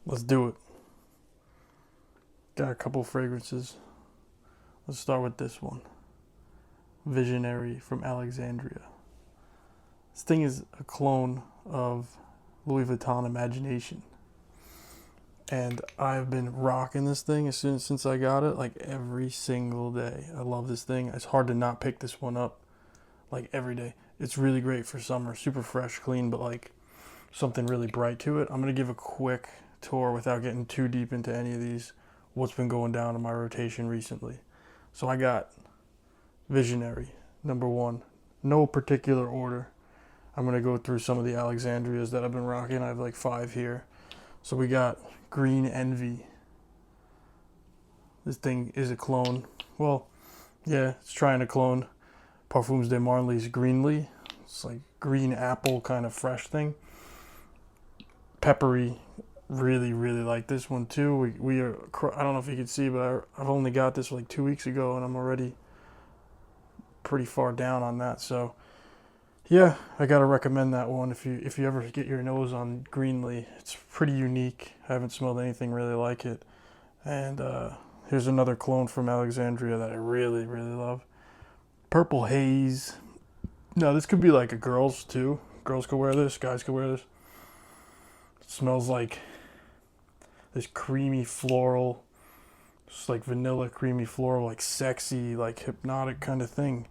Let's do it. Got a couple fragrances. Let's start with this one. Visionary from Alexandria. This thing is a clone of Louis Vuitton Imagination. And I've been rocking this thing since I got it, like every single day. I love this thing. It's hard to not pick this one up like every day. It's really great for summer, super fresh, clean, but like something really bright to it. I'm going to give a quick tour without getting too deep into any of these, what's been going down in my rotation recently. So I got Visionary, number one. No particular order. I'm going to go through some of the Alexandrias that I've been rocking. I have like 5 here. So we got Green Envy. This thing is a clone. Well, yeah, it's trying to clone Parfums de Marly's Greenly. It's like green apple kind of fresh thing. Peppery. Really, really like this one too. We are, I don't know if you can see, but I've only got this like 2 weeks ago and I'm already pretty far down on that. So yeah, I gotta recommend that one if you ever get your nose on Greenly. It's pretty unique. I haven't smelled anything really like it. And here's another clone from Alexandria that I really, really love. Purple Haze. Now this could be like a girl's too. Girls could wear this, guys could wear this. It smells like this creamy floral, just like vanilla creamy floral, like sexy, like hypnotic kind of thing.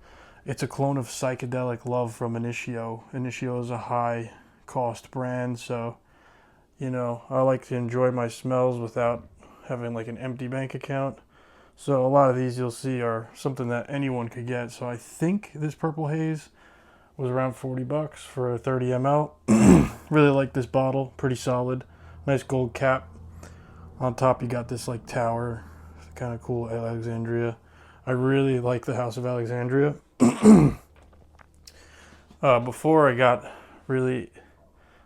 It's a clone of Psychedelic Love from Initio. Initio is a high cost brand, so I like to enjoy my smells without having like an empty bank account. So a lot of these you'll see are something that anyone could get. So I think this Purple Haze was around $40 for a 30 ml. Really like this bottle, pretty solid. Nice gold cap. On top you got this like tower, kind of cool Alexandria. I really like the House of Alexandria. Before I got really,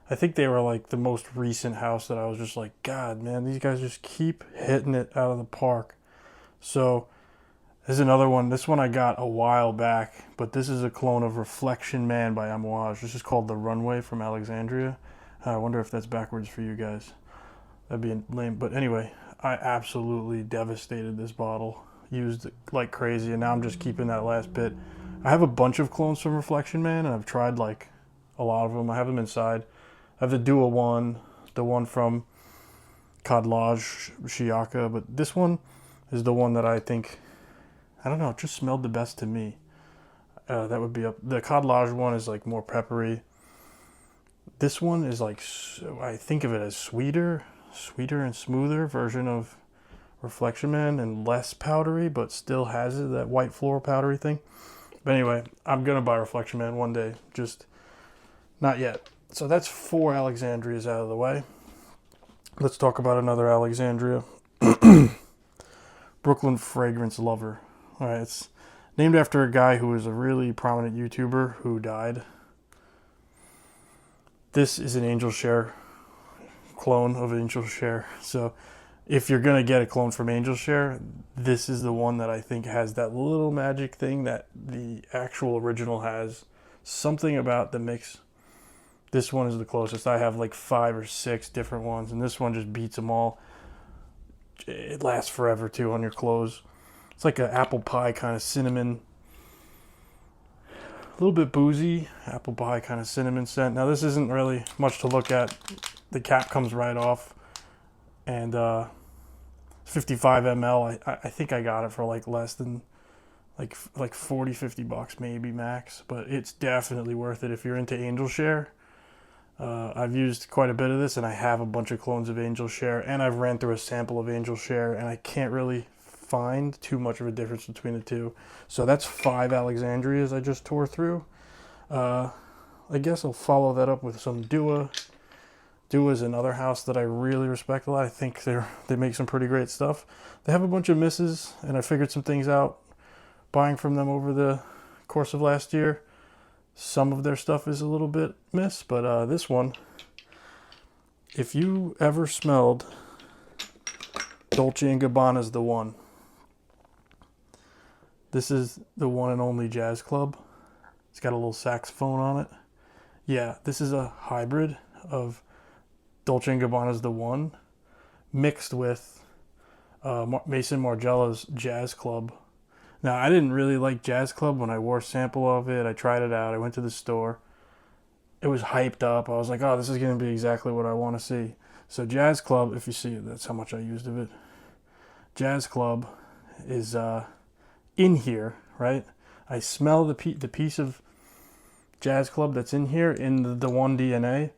I think they were like the most recent house that I was just like, God, man, these guys just keep hitting it out of the park. So there's another one. This one I got a while back, but this is a clone of Reflection Man by Amouage. This is called The Runway from Alexandria. I wonder if that's backwards for you guys. That'd be lame. But anyway, I absolutely devastated this bottle. Used it like crazy, and now I'm just keeping that last bit. I have a bunch of clones from Reflection Man, and I've tried like a lot of them. I have them inside. I have the Duo one, the one from Cadlage Shiaka, but this one is the one that I think, I don't know, it just smelled the best to me. That would be up. The Cadlage one is like more peppery. This one is like, I think of it as sweeter and smoother version of Reflection Man and less powdery, but still has it, that white floral powdery thing. But anyway, I'm going to buy Reflection Man one day, just not yet. So that's 4 Alexandrias out of the way. Let's talk about another Alexandria. Brooklyn Fragrance Lover. All right, it's named after a guy who was a really prominent YouTuber who died. This is an Angel Share clone of Angel Share. So if you're going to get a clone from Angel Share, this is the one that I think has that little magic thing that the actual original has. Something about the mix. This one is the closest. I have like 5 or 6 different ones, and this one just beats them all. It lasts forever too on your clothes. It's like an apple pie kind of cinnamon. A little bit boozy, apple pie kind of cinnamon scent. Now this isn't really much to look at. The cap comes right off. And 55 ml, I think I got it for like less than like $40-50 maybe max. But it's definitely worth it if you're into Angel Share. I've used quite a bit of this, and I have a bunch of clones of Angel Share, and I've ran through a sample of Angel Share, and I can't really find too much of a difference between the two. So that's 5 Alexandrias I just tore through. I guess I'll follow that up with some Dua. Dua is another house that I really respect a lot. I think they make some pretty great stuff. They have a bunch of misses, and I figured some things out buying from them over the course of last year. Some of their stuff is a little bit miss, but this one, if you ever smelled Dolce & Gabbana's The One, this is the one and only Jazz Club. It's got a little saxophone on it. Yeah, this is a hybrid of Dolce & Gabbana's The One mixed with Mason Margiela's Jazz Club. Now, I didn't really like Jazz Club when I wore a sample of it. I tried it out. I went to the store. It was hyped up. I was like, oh, this is going to be exactly what I want to see. So Jazz Club, if you see it, that's how much I used of it. Jazz Club is in here, right? I smell the piece of Jazz Club that's in here in the one DNA,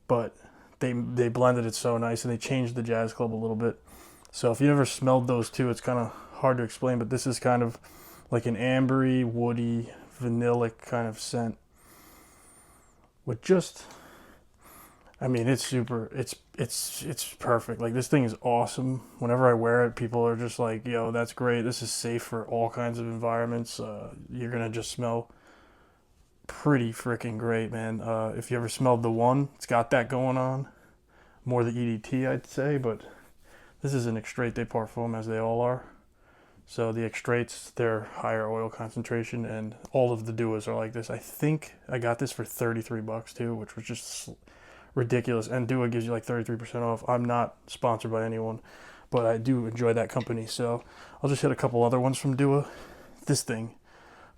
but they blended it so nice and they changed the Jazz Club a little bit. So if you ever smelled those two, it's kind of hard to explain, but this is kind of like an ambery, woody, vanillic kind of scent with just, I mean, it's super, it's perfect. Like, this thing is awesome. Whenever I wear it, people are just like, yo, that's great. This is safe for all kinds of environments. You're going to just smell pretty freaking great, man. If you ever smelled the one, it's got that going on. More the EDT, I'd say, but this is an extrait de parfum, as they all are. So the extraits, they're higher oil concentration, and all of the duos are like this. I think I got this for $33 too, which was just ridiculous. And Dua gives you like 33% off. I'm not sponsored by anyone, but I do enjoy that company. So I'll just hit a couple other ones from Dua. This thing,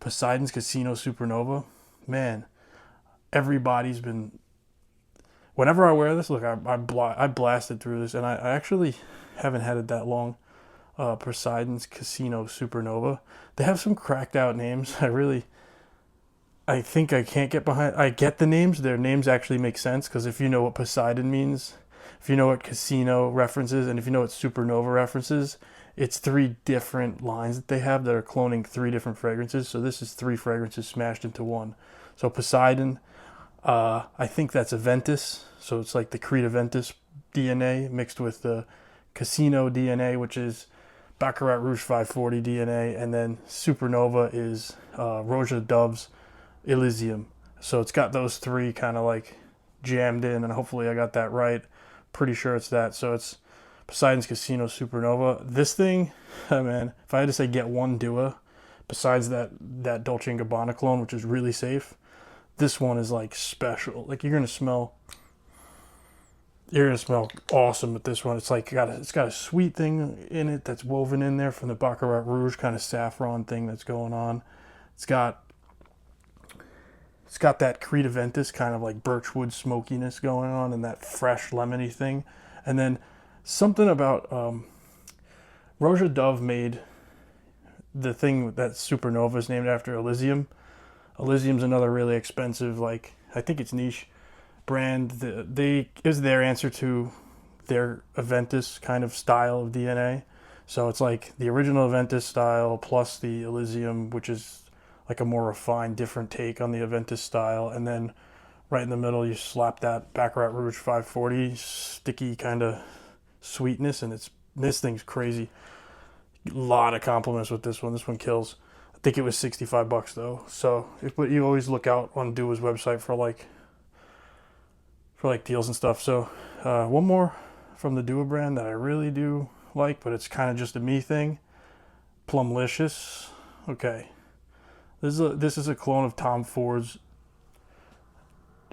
Poseidon's Casino Supernova. Man, everybody's been. Whenever I wear this, look, I blasted through this, and I actually haven't had it that long. Poseidon's Casino Supernova. They have some cracked out names. I think I can't get behind. I get the names. Their names actually make sense, because if you know what Poseidon means, if you know what casino references, and if you know what supernova references, it's 3 different lines that they have that are cloning 3 different fragrances. So this is 3 fragrances smashed into one. So Poseidon, I think that's Aventus. So it's like the Creed Aventus DNA mixed with the Casino DNA, which is Baccarat Rouge 540 DNA, and then Supernova is Roja Dove's Elysium. So it's got those 3 kind of like jammed in, and hopefully I got that right. Pretty sure it's that. So it's Poseidon's Casino Supernova. This thing, oh man, if I had to say get one Dua, besides that Dolce & Gabbana clone, which is really safe, this one is like special. Like, you're gonna smell awesome with this one. It's like it's got a sweet thing in it that's woven in there from the Baccarat Rouge kind of saffron thing that's going on. It's got that Creed Aventus kind of like birchwood smokiness going on, and that fresh lemony thing. And then something about Roja Dove made the thing that Supernova is named after, Elysium. Elysium's another really expensive, like, I think it's niche brand. They is their answer to their Aventus kind of style of DNA. So it's like the original Aventus style plus the Elysium, which is like a more refined, different take on the Aventus style. And then right in the middle, you slap that Baccarat Rouge 540 sticky kind of sweetness, and this thing's crazy. A lot of compliments with this one. This one kills. I think it was $65 though. So but you always look out on Dua's website for like deals and stuff. So one more from the Dua brand that I really do like, but it's kind of just a me thing. Plumlicious. Okay, this is a clone of Tom Ford's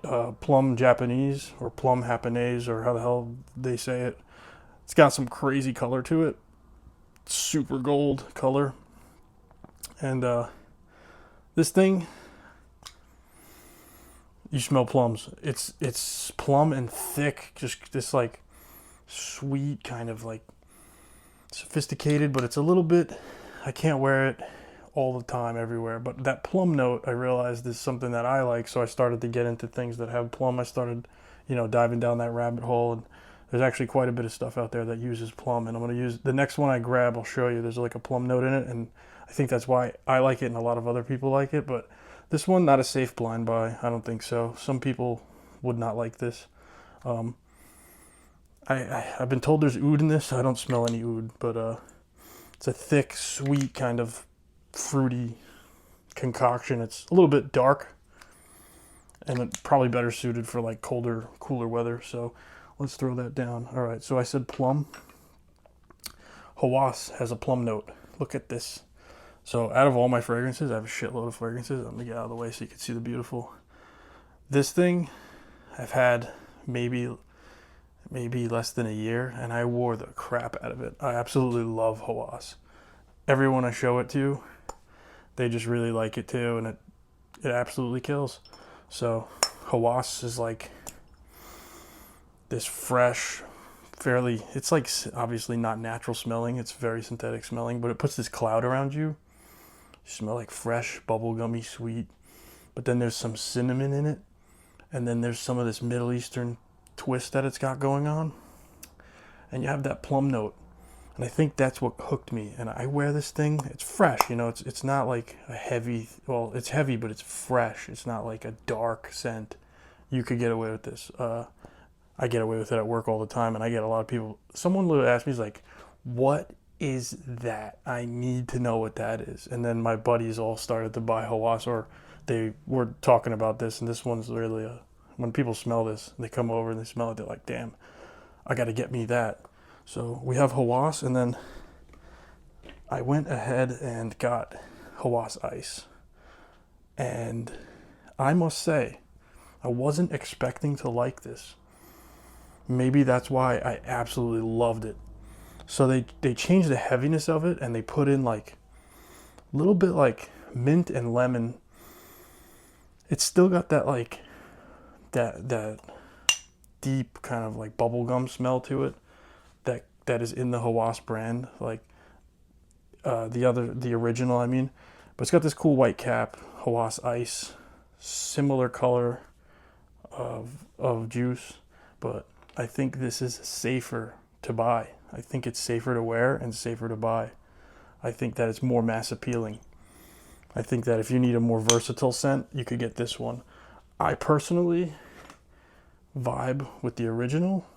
Plum Japanese, or Plum Japanese, or how the hell they say it. It's got some crazy color to it. Super gold color. And this thing, you smell plums. It's plum and thick, just this like sweet kind of like sophisticated, but it's a little bit, I can't wear it all the time everywhere, but that plum note I realized is something that I like, so I started to get into things that have plum. I started, diving down that rabbit hole, and there's actually quite a bit of stuff out there that uses plum, and I'm going to use the next one I grab. I'll show you. There's like a plum note in it, and I think that's why I like it and a lot of other people like it. But this one, not a safe blind buy. I don't think so. Some people would not like this. I've been told there's oud in this. I don't smell any oud, but it's a thick, sweet kind of fruity concoction. It's a little bit dark, and it's probably better suited for like colder, cooler weather. So let's throw that down. All right, so I said plum. Hawass has a plum note. Look at this. So out of all my fragrances, I have a shitload of fragrances. I'm going to get out of the way so you can see the beautiful. This thing I've had maybe maybe less than a year, and I wore the crap out of it. I absolutely love Hawass. Everyone I show it to, they just really like it too, and it absolutely kills. So Hawass is like this fresh, fairly, it's like obviously not natural smelling, it's very synthetic smelling, but it puts this cloud around you. You smell like fresh, bubblegummy, sweet, but then there's some cinnamon in it, and then there's some of this Middle Eastern twist that it's got going on, and you have that plum note. And I think that's what hooked me. And I wear this thing. It's fresh, you know. It's not like a heavy. Well, it's heavy, but it's fresh. It's not like a dark scent. You could get away with this. I get away with it at work all the time, and I get a lot of people. Someone literally asked me, "He's like, what is that? I need to know what that is." And then my buddies all started to buy Hawass, or they were talking about this. And this one's really when people smell this, they come over and they smell it. They're like, "Damn, I got to get me that." So we have Hawass, and then I went ahead and got Hawass Ice. And I must say, I wasn't expecting to like this. Maybe that's why I absolutely loved it. So they changed the heaviness of it, and they put in like a little bit like mint and lemon. It's still got that like that deep kind of like bubblegum smell to it. That is in the Hawass brand, like the original, I mean. But it's got this cool white cap, Hawass Ice, similar color of juice, but I think this is safer to buy. I think it's safer to wear and safer to buy. I think that it's more mass appealing. I think that if you need a more versatile scent, you could get this one. I personally vibe with the original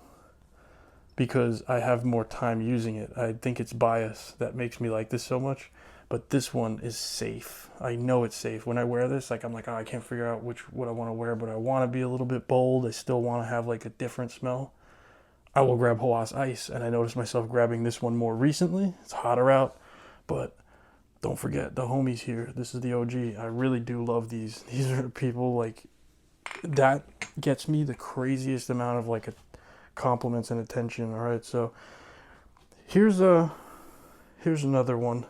because I have more time using it. I think it's bias that makes me like this so much, but this one is safe. I know it's safe. When I wear this, like I'm like, oh, I can't figure out what I want to wear, but I want to be a little bit bold. I still want to have like a different smell. I will grab Hawass Ice, and I noticed myself grabbing this one more recently. It's hotter out, but don't forget the homies here. This is the OG. I really do love these. These are people like that gets me the craziest amount of like compliments and attention. All right, so here's another one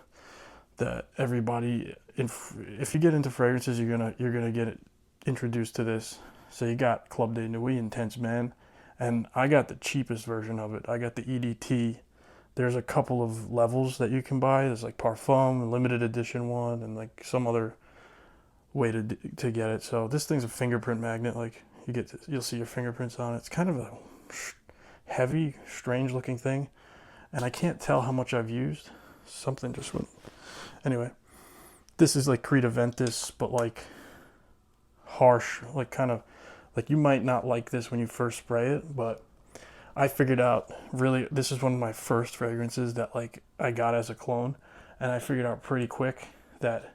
that everybody, if you get into fragrances, you're gonna get introduced to this. So you got Club de Nuit Intense Man, and I got the cheapest version of it. I got the EDT. There's a couple of levels that you can buy. There's like Parfum, limited edition one, and like some other way to get it. So this thing's a fingerprint magnet. Like you'll see your fingerprints on it. It's kind of a heavy, strange looking thing, and I can't tell how much I've used. Something just went. Anyway, this is like Creed Aventus, but like harsh, like kind of like you might not like this when you first spray it, but I figured out really this is one of my first fragrances that like I got as a clone, and I figured out pretty quick that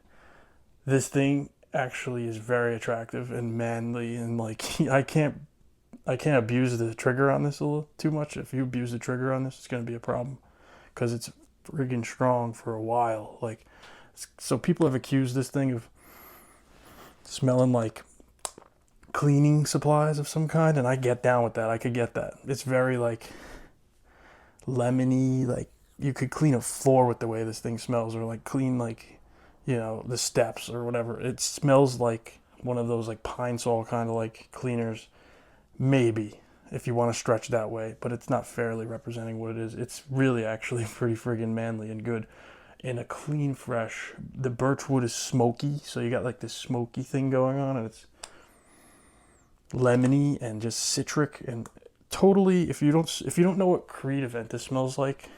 this thing actually is very attractive and manly, and like I can't abuse the trigger on this a little too much. If you abuse the trigger on this, it's going to be a problem because it's friggin' strong for a while. Like, so people have accused this thing of smelling like cleaning supplies of some kind, and I get down with that. I could get that. It's very like lemony, like you could clean a floor with the way this thing smells, or like clean like, you know, the steps or whatever. It smells like one of those like Pine Sol kind of like cleaners, maybe, if you want to stretch that way, but it's not fairly representing what it is. It's really actually pretty friggin' manly and good. In a clean, fresh, the birch wood is smoky, so you got like this smoky thing going on, and it's lemony and just citric, and totally, if you don't know what Creed Aventus smells like,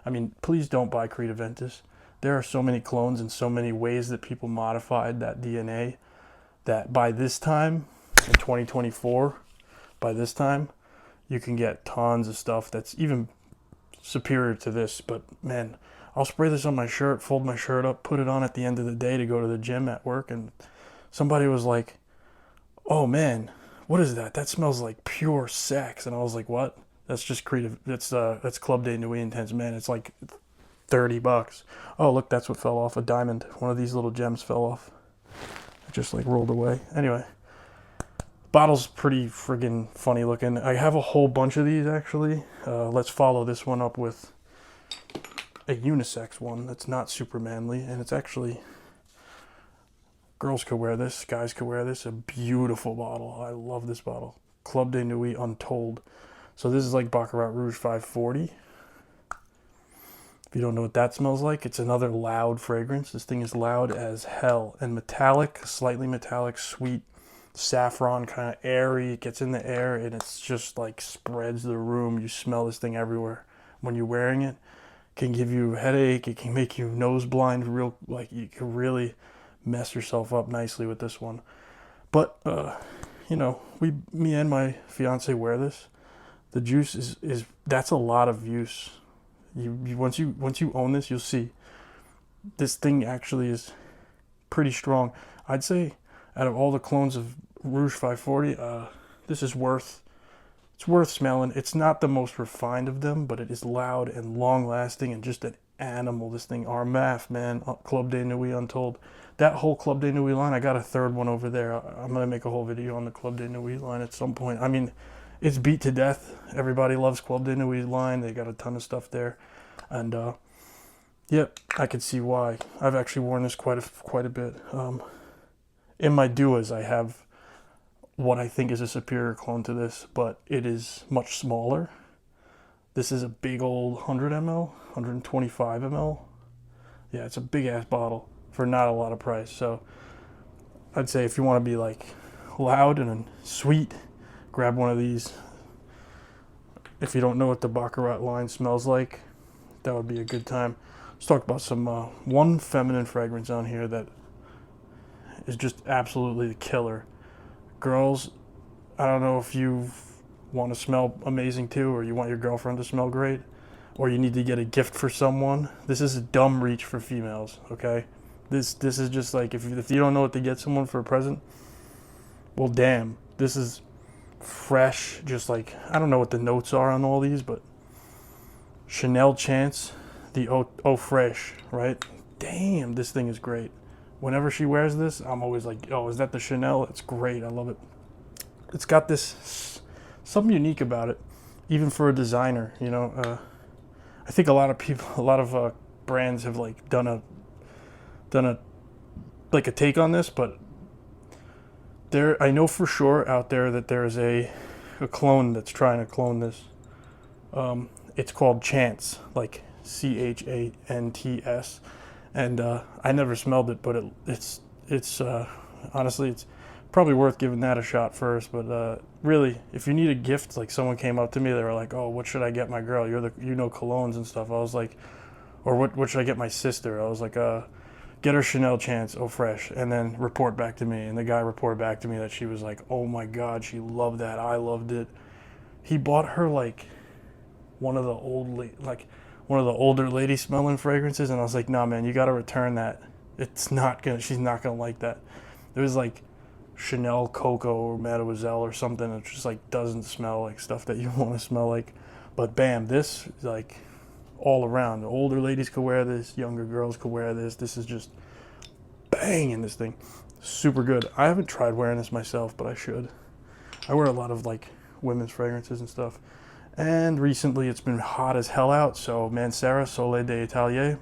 I mean, please don't buy Creed Aventus. There are so many clones and so many ways that people modified that DNA that by this time, in 2024, by this time, you can get tons of stuff that's even superior to this. But man, I'll spray this on my shirt, fold my shirt up, put it on at the end of the day to go to the gym at work, and somebody was like, "Oh man, what is that? That smells like pure sex." And I was like, "What?" That's just creative. That's Club de Nuit Intense Man. It's like $30. Oh look, that's what fell off. A diamond. One of these little gems fell off. It just like rolled away. Anyway, Bottle's pretty friggin' funny looking. I have a whole bunch of these actually. Let's follow this one up with a unisex one that's not super manly, and it's actually, girls could wear this, guys could wear this. A beautiful bottle. I love this bottle. Club de Nuit Untold. So this is like Baccarat Rouge 540. If you don't know what that smells like, it's another loud fragrance. This thing is loud as hell and metallic, slightly metallic, sweet, saffron, kind of airy. It gets in the air and it's just like spreads the room. You smell this thing everywhere when you're wearing it. It can give you a headache. It can make you nose blind. Real, like, you can really mess yourself up nicely with this one. But you know, me and my fiance wear this. The juice is that's a lot of use. You once you own this, you'll see this thing actually is pretty strong. I'd say out of all the clones of Rouge 540, this is worth smelling. It's not the most refined of them, but it is loud and long lasting and just an animal. This thing, Armaf, man, Club de Nuit Untold. That whole Club de Nuit line, I got a third one over there. I'm gonna make a whole video on the Club de Nuit line at some point. I mean, it's beat to death. Everybody loves Club de Nuit line. They got a ton of stuff there, and yep, I could see why. I've actually worn this quite a bit. In my duas, I have what I think is a superior clone to this, but it is much smaller. This is a big old 100 ml, 125 ml. Yeah, it's a big ass bottle for not a lot of price. So I'd say if you want to be like loud and sweet, grab one of these. If you don't know what the Baccarat line smells like, that would be a good time. Let's talk about some one feminine fragrance on here that is just absolutely the killer. Girls, I don't know if you want to smell amazing too, or you want your girlfriend to smell great, or you need to get a gift for someone. This is a dumb reach for females, okay? This is just like, if you don't know what to get someone for a present, well, damn, this is fresh. Just like, I don't know what the notes are on all these, but Chanel Chance, the Eau Fresh, right? Damn, this thing is great. Whenever she wears this, I'm always like, oh, is that the Chanel? It's great. I love it. It's got this something unique about it, even for a designer. You know, I think a lot of brands have like done a like a take on this, but I know for sure out there that there's a clone that's trying to clone this. It's called Chance, like CHANTS, and I never smelled it, but it's honestly, it's probably worth giving that a shot first. But really, if you need a gift, like someone came up to me, they were like, "Oh, what should I get my girl? You know colognes and stuff." I was like, or what should I get my sister? I was like, get her Chanel Chance Eau Fresh, and then report back to me. And the guy reported back to me that she was like, "Oh my God, she loved that. I loved it." He bought her like one of the older lady smelling fragrances, and I was like, "Nah, man, you got to return that. She's not gonna like that." It was like Chanel Coco or Mademoiselle or something. It just like doesn't smell like stuff that you want to smell like. But bam, this is like all around. The older ladies could wear this, younger girls could wear this. This is just bang in this thing. Super good. I haven't tried wearing this myself, but I should. I wear a lot of like women's fragrances and stuff. And recently it's been hot as hell out, so Mancera Soleil d'Italier.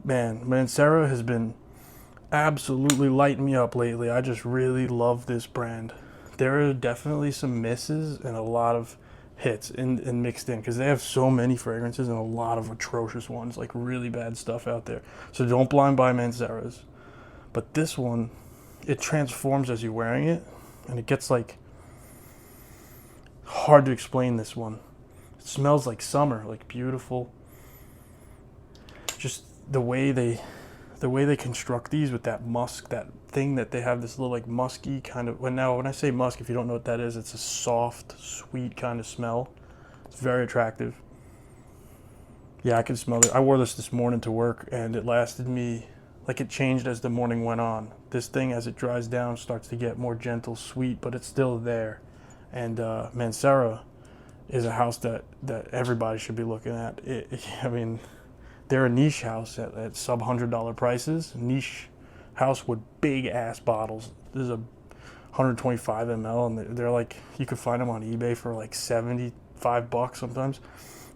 Man, Mancera has been absolutely lighting me up lately. I just really love this brand. There are definitely some misses and a lot of hits and mixed in, because they have so many fragrances and a lot of atrocious ones, like really bad stuff out there. So don't blind buy Manceras. But this one, it transforms as you're wearing it, and it gets like hard to explain. This one, it smells like summer, like beautiful. Just the way they construct these with that musk, that thing that they have, this little like musky kind of, when I say musk, if you don't know what that is, it's a soft, sweet kind of smell. It's very attractive. Yeah, I can smell it. I wore this morning to work, and it lasted me, like, it changed as the morning went on. This thing, as it dries down, starts to get more gentle, sweet, but it's still there. And Mancera is a house that everybody should be looking at. I mean, they're a niche house at sub $100 prices. Niche house with big ass bottles. This is 125 ml, and they're like, you could find them on eBay for like $75 sometimes.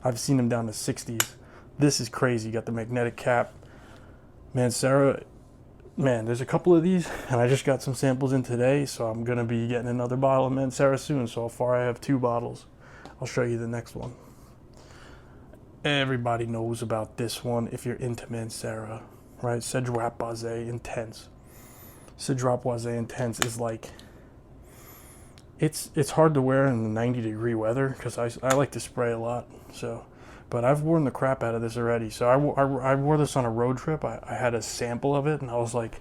I've seen them down to 60s. This is crazy. You got the magnetic cap. Mancera, man, there's a couple of these, and I just got some samples in today, so I'm going to be getting another bottle of Mancera soon. So far, I have 2 bottles. I'll show you the next one. Everybody knows about this one if you're into Mancera, right? Cedroit Boisé Intense. Cedroit Boisé Intense is like, it's hard to wear in the 90-degree weather because I like to spray a lot. So, but I've worn the crap out of this already. So I wore this on a road trip. I had a sample of it, and I was like,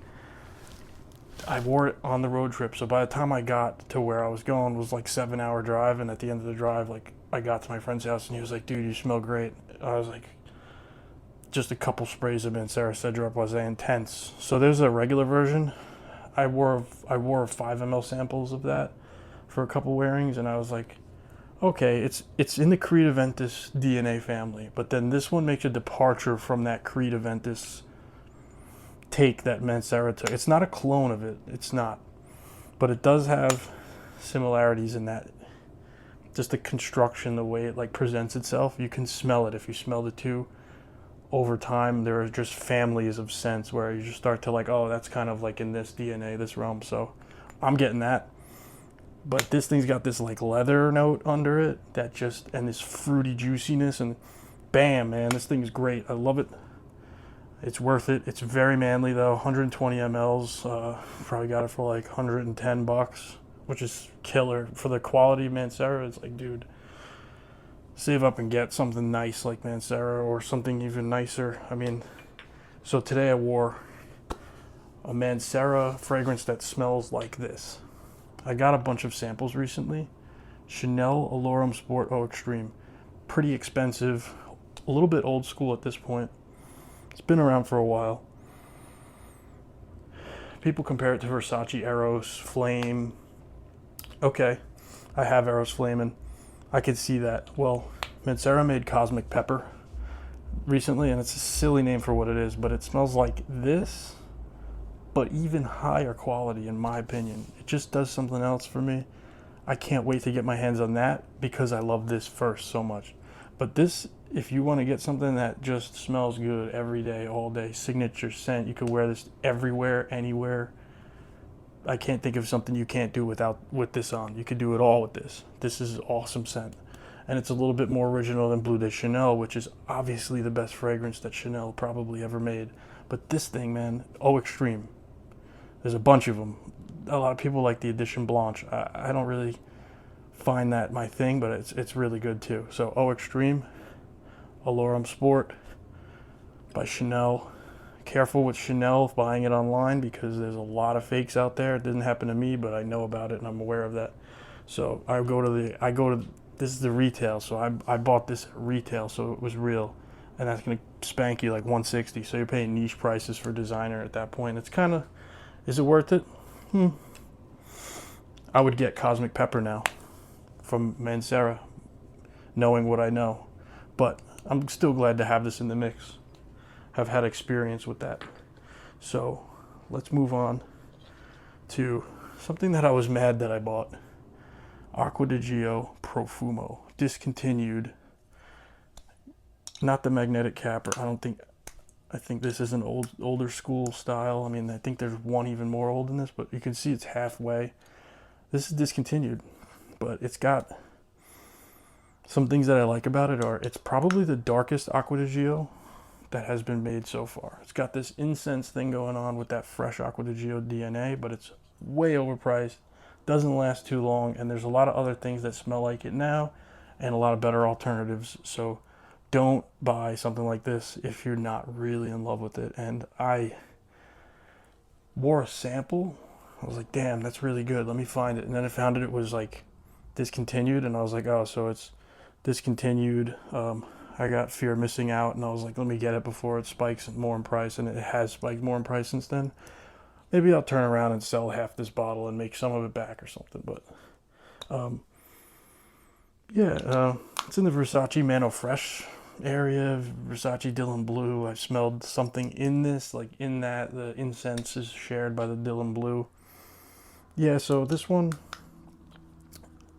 I wore it on the road trip. So by the time I got to where I was going, it was like 7-hour drive, and at the end of the drive, like, I got to my friend's house, and he was like, dude, you smell great. I was like, just a couple sprays of Mancera Cedroit Boisé Intense. So there's a regular version. I wore 5 ml samples of that for a couple wearings, and I was like, okay, it's in the Creed Aventus DNA family, but then this one makes a departure from that Creed Aventus take that Mancera took. It's not a clone of it, it's not, but it does have similarities in that, just the construction, the way it like presents itself. You can smell it if you smell the two. Over time, there are just families of scents where you just start to like, oh, that's kind of like in this DNA, this realm. So I'm getting that. But this thing's got this like leather note under it that just, and this fruity juiciness, and bam, man, this thing is great. I love it. It's worth it. It's very manly though. 120 mLs. Probably got it for like $110, which is killer for the quality of Mancera. It's like, dude, save up and get something nice like Mancera, or something even nicer. I mean, so today I wore a Mancera fragrance that smells like this. I got a bunch of samples recently. Chanel Allure Sport Eau Extreme. Pretty expensive, a little bit old school at this point. It's been around for a while. People compare it to Versace Eros Flame. Okay, I have Eros Flame, and I could see that. Well, Mancera made Cosmic Pepper recently, and it's a silly name for what it is, but it smells like this, but even higher quality in my opinion. It just does something else for me. I can't wait to get my hands on that because I love this first so much. But this, if you want to get something that just smells good every day, all day, signature scent, you could wear this everywhere, anywhere. I can't think of something you can't do with this on. You could do it all with this. This is an awesome scent. And it's a little bit more original than Bleu de Chanel, which is obviously the best fragrance that Chanel probably ever made. But this thing, man, Eau Extreme. There's a bunch of them. A lot of people like the Edition Blanche. I don't really find that my thing, but it's really good too. So Eau Extreme, Allure Sport by Chanel. Careful with Chanel buying it online because there's a lot of fakes out there. It didn't happen to me, but I know about it and I'm aware of that. So this is the retail. So I bought this at retail, so it was real, and that's gonna spank you like $160. So you're paying niche prices for designer at that point. It's kind of, is it worth it? I would get Cosmic Pepper now from Mancera, knowing what I know, but I'm still glad to have this in the mix. Have had experience with that. So let's move on to something that I was mad that I bought. Acqua di Gio Profumo, discontinued. Not the magnetic cap, or I think this is an older school style. I mean, I think there's one even more old than this, but you can see it's halfway. This is discontinued, but it's got some things that I like about it. It's probably the darkest Acqua di Gio that has been made so far. It's got this incense thing going on with that fresh Acqua di Gio DNA, but it's way overpriced, doesn't last too long, and there's a lot of other things that smell like it now and a lot of better alternatives. So don't buy something like this if you're not really in love with it. And I wore a sample. I was like, damn, that's really good. Let me find it. And then I found it was like discontinued, and I was like, oh, so it's discontinued. I got fear of missing out, and I was like, let me get it before it spikes more in price, and it has spiked more in price since then. Maybe I'll turn around and sell half this bottle and make some of it back or something, but it's in the Versace Mano Fresh area, Versace Dylan Blue. I smelled something in this, like in that the incense is shared by the Dylan Blue. Yeah, so this one,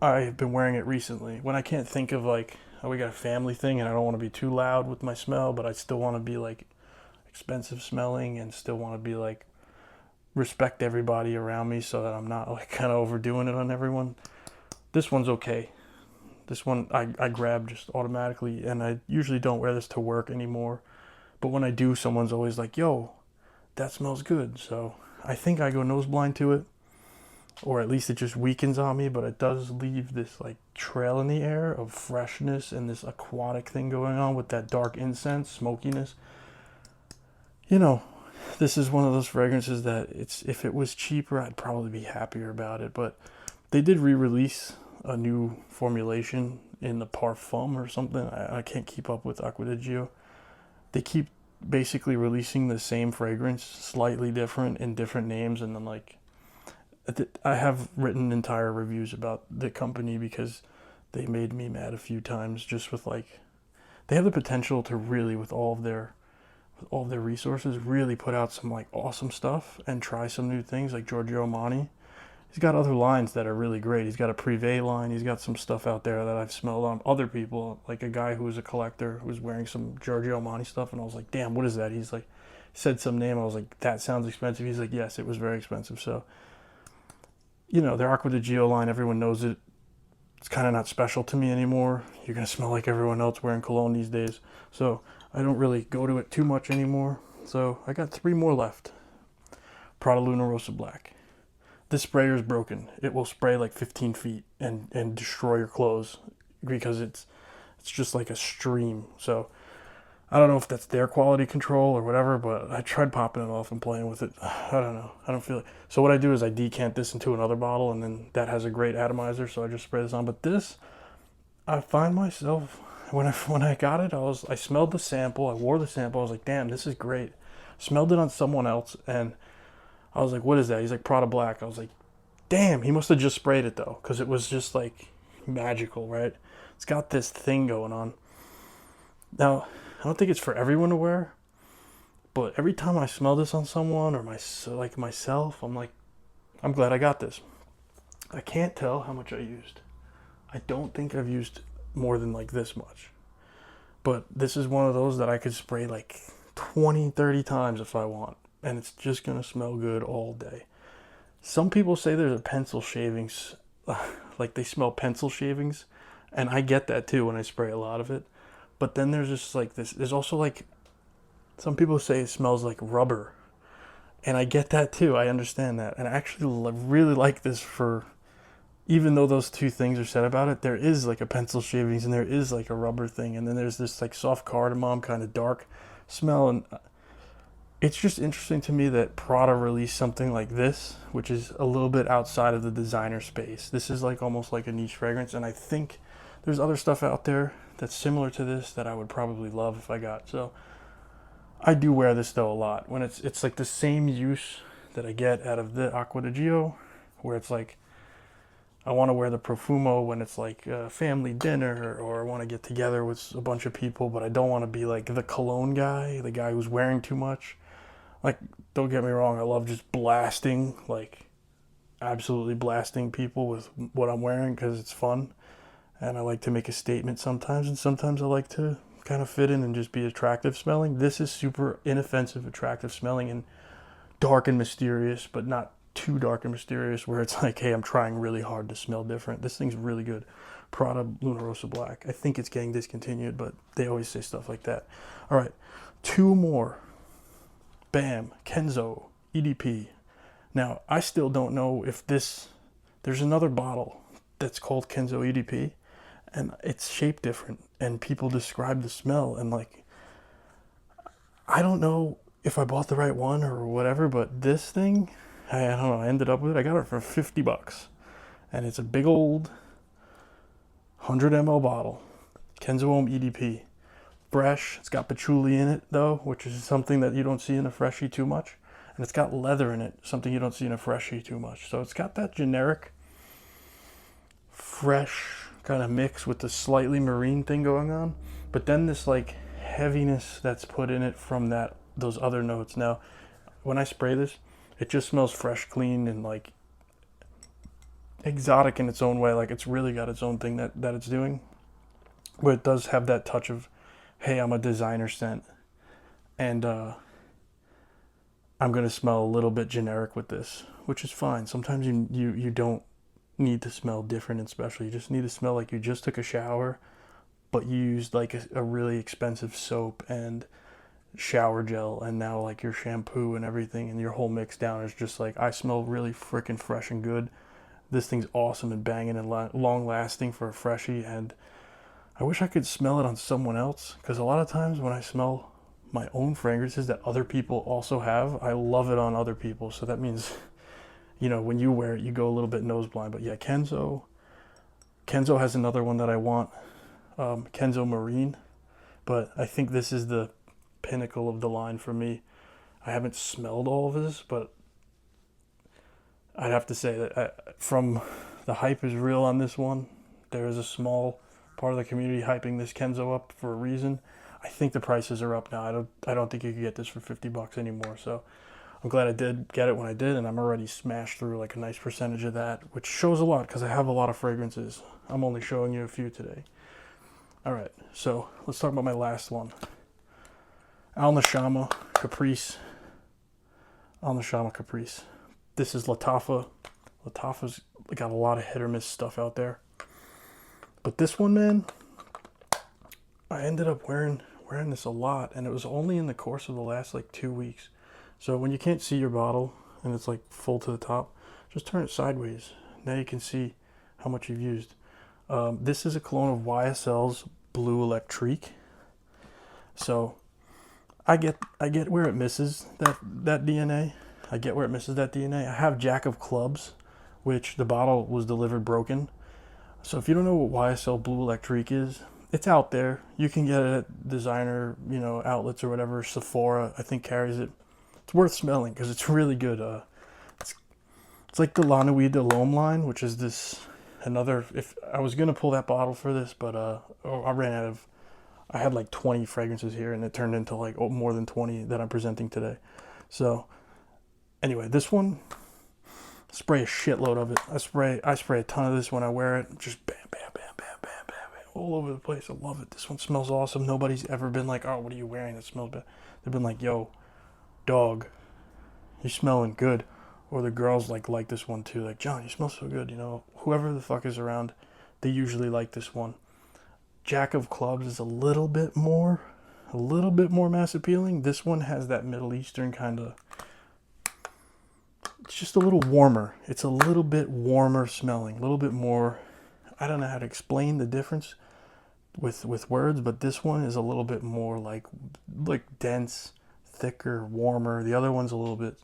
I've been wearing it recently. When I can't think of like, oh, we got a family thing and I don't want to be too loud with my smell, but I still want to be like expensive smelling and still want to be like respect everybody around me so that I'm not like kind of overdoing it on everyone. This one's okay. This one I grab just automatically, and I usually don't wear this to work anymore. But when I do, someone's always like, yo, that smells good. So I think I go nose blind to it, or at least it just weakens on me, but it does leave this like trail in the air of freshness and this aquatic thing going on with that dark incense smokiness. You know, this is one of those fragrances that it's if it was cheaper, I'd probably be happier about it. But they did re-release a new formulation in the Parfum or something. I can't keep up with Acqua di Gio. They keep basically releasing the same fragrance, slightly different in different names, and then like I have written entire reviews about the company because they made me mad a few times just with like they have the potential to really with all of their resources really put out some like awesome stuff and try some new things like Giorgio Armani. He's got other lines that are really great. He's got a Privé line. He's got some stuff out there that I've smelled on other people, like a guy who was a collector who was wearing some Giorgio Armani stuff, and I was like, damn, what is that? He's like, said some name. I was like, that sounds expensive. He's like, yes, it was very expensive. So, you know, their Acqua di Gio line, everyone knows it. It's kind of not special to me anymore. You're going to smell like everyone else wearing cologne these days. So I don't really go to it too much anymore. So I got 3 more left. Prada Luna Rossa Black. This sprayer is broken. It will spray like 15 feet and destroy your clothes because it's just like a stream. So I don't know if that's their quality control or whatever, but I tried popping it off and playing with it. I don't know. I don't feel it. So what I do is I decant this into another bottle, and then that has a great atomizer, so I just spray this on. But this, I find myself when I got it, I smelled the sample, I wore the sample, I was like, damn, this is great. Smelled it on someone else, and I was like, what is that? He's like, Prada Black. I was like, damn, he must have just sprayed it though, because it was just like magical, right? It's got this thing going on. Now, I don't think it's for everyone to wear, but every time I smell this on someone or myself, I'm like, I'm glad I got this. I can't tell how much I used. I don't think I've used more than like this much. But this is one of those that I could spray like 20, 30 times if I want, and it's just going to smell good all day. Some people say there's a pencil shavings, like they smell pencil shavings, and I get that too when I spray a lot of it. But then there's just like this, there's also like, some people say it smells like rubber, and I get that too. I understand that. And I actually really like this for, even though those two things are said about it, there is like a pencil shavings and there is like a rubber thing. And then there's this like soft cardamom kind of dark smell. And it's just interesting to me that Prada released something like this, which is a little bit outside of the designer space. This is like almost like a niche fragrance. And I think there's other stuff out there that's similar to this that I would probably love if I got. So I do wear this though a lot. When it's like the same use that I get out of the Acqua di Gio, where it's like, I want to wear the Profumo when it's like a family dinner, or I want to get together with a bunch of people, but I don't want to be like the cologne guy, the guy who's wearing too much. Like, don't get me wrong, I love just blasting, like absolutely blasting people with what I'm wearing because it's fun. And I like to make a statement sometimes, and sometimes I like to kind of fit in and just be attractive smelling. This is super inoffensive, attractive smelling, and dark and mysterious, but not too dark and mysterious where it's like, hey, I'm trying really hard to smell different. This thing's really good. Prada Luna Rossa Black. I think it's getting discontinued, but they always say stuff like that. All right, 2 more. Bam, Kenzo EDP. Now, I still don't know if there's another bottle that's called Kenzo EDP, and it's shaped different, and people describe the smell, and like, I don't know if I bought the right one or whatever, but this thing, I don't know, I ended up with it. I got it for $50, and it's a big old 100 ml bottle, Kenzo Home EDP. Fresh. It's got patchouli in it though, which is something that you don't see in a freshie too much, and it's got leather in it, something you don't see in a freshie too much. So it's got that generic fresh kind of mix with the slightly marine thing going on, but then this like heaviness that's put in it from those other notes. Now, when I spray this, it just smells fresh, clean, and like exotic in its own way. Like it's really got its own thing that it's doing. But it does have that touch of, hey, I'm a designer scent. And I'm gonna smell a little bit generic with this, which is fine. Sometimes you don't need to smell different and special. You just need to smell like you just took a shower, but you used like a really expensive soap and shower gel, and now like your shampoo and everything, and your whole mix down is just like, I smell really freaking fresh and good. This thing's awesome and banging and long lasting for a freshie, and I wish I could smell it on someone else, because a lot of times when I smell my own fragrances that other people also have, I love it on other people. So that means, when you wear it, you go a little bit nose blind. But yeah, Kenzo has another one that I want, Kenzo Marine, but I think this is the pinnacle of the line for me. I haven't smelled all of this, but I'd have to say that from the hype is real on this one. There is a small part of the community hyping this Kenzo up for a reason. I think the prices are up now. I don't think you can get this for $50 anymore. So I'm glad I did get it when I did, and I'm already smashed through like a nice percentage of that, which shows a lot because I have a lot of fragrances. I'm only showing you a few today. All right, so let's talk about my last one. Al Nashama Caprice. Al Nashama Caprice. This is Lattafa. Lattafa's got a lot of hit or miss stuff out there. But this one, man, I ended up wearing this a lot, and it was only in the course of the last like 2 weeks. So when you can't see your bottle and it's like full to the top, just turn it sideways. Now you can see how much you've used. This is a clone of YSL's Blue Electrique. So I get where it misses that DNA. I get where it misses that DNA. I have Jack of Clubs, which the bottle was delivered broken. So if you don't know what YSL Blue Electrique is, it's out there. You can get it at designer, outlets or whatever. Sephora, I think, carries it. It's worth smelling because it's really good. It's like the La Nuit de l'Homme line, which is this another. If I was gonna pull that bottle for this, but I ran out of. I had like 20 fragrances here, and it turned into like more than 20 that I'm presenting today. So anyway, this one, spray a shitload of it. I spray a ton of this when I wear it. Just bam, bam, bam, bam, bam, bam, bam, all over the place. I love it. This one smells awesome. Nobody's ever been like, oh, what are you wearing that smells bad? They've been like, yo, dog, you're smelling good. Or the girls like this one too. Like, John, you smell so good. Whoever the fuck is around, they usually like this one. Jack of Clubs is a little bit more mass appealing. This one has that Middle Eastern kind of. It's just a little warmer. It's a little bit warmer smelling, a little bit more. I don't know how to explain the difference with words, but this one is a little bit more like dense, thicker, warmer. The other one's a little bit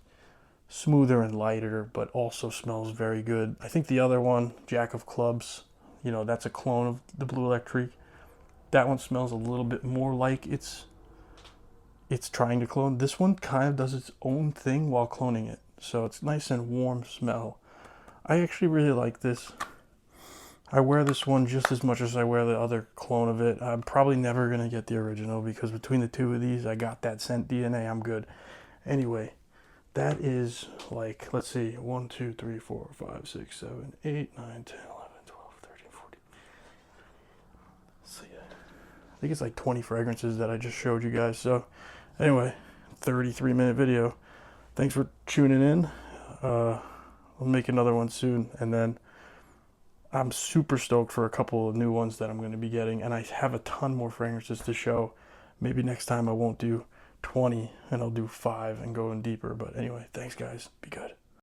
smoother and lighter, but also smells very good. I think the other one, Jack of Clubs, that's a clone of the Blue Electrique. That one smells a little bit more like it's trying to clone. This one kind of does its own thing while cloning it. So it's nice and warm smell. I actually really like this. I wear this one just as much as I wear the other clone of it. I'm probably never going to get the original because between the two of these, I got that scent DNA. I'm good. Anyway, that is like, let's see, 1, 2, 3, 4, 5, 6, 7, 8, 9, 10, 11, 12, 13, 14. So yeah, I think it's like 20 fragrances that I just showed you guys. So anyway, 33-minute video. Thanks for tuning in. I'll make another one soon, and then I'm super stoked for a couple of new ones that I'm going to be getting, and I have a ton more fragrances to show. Maybe next time I won't do 20 and I'll do 5 and go in deeper. But anyway, thanks guys. Be good.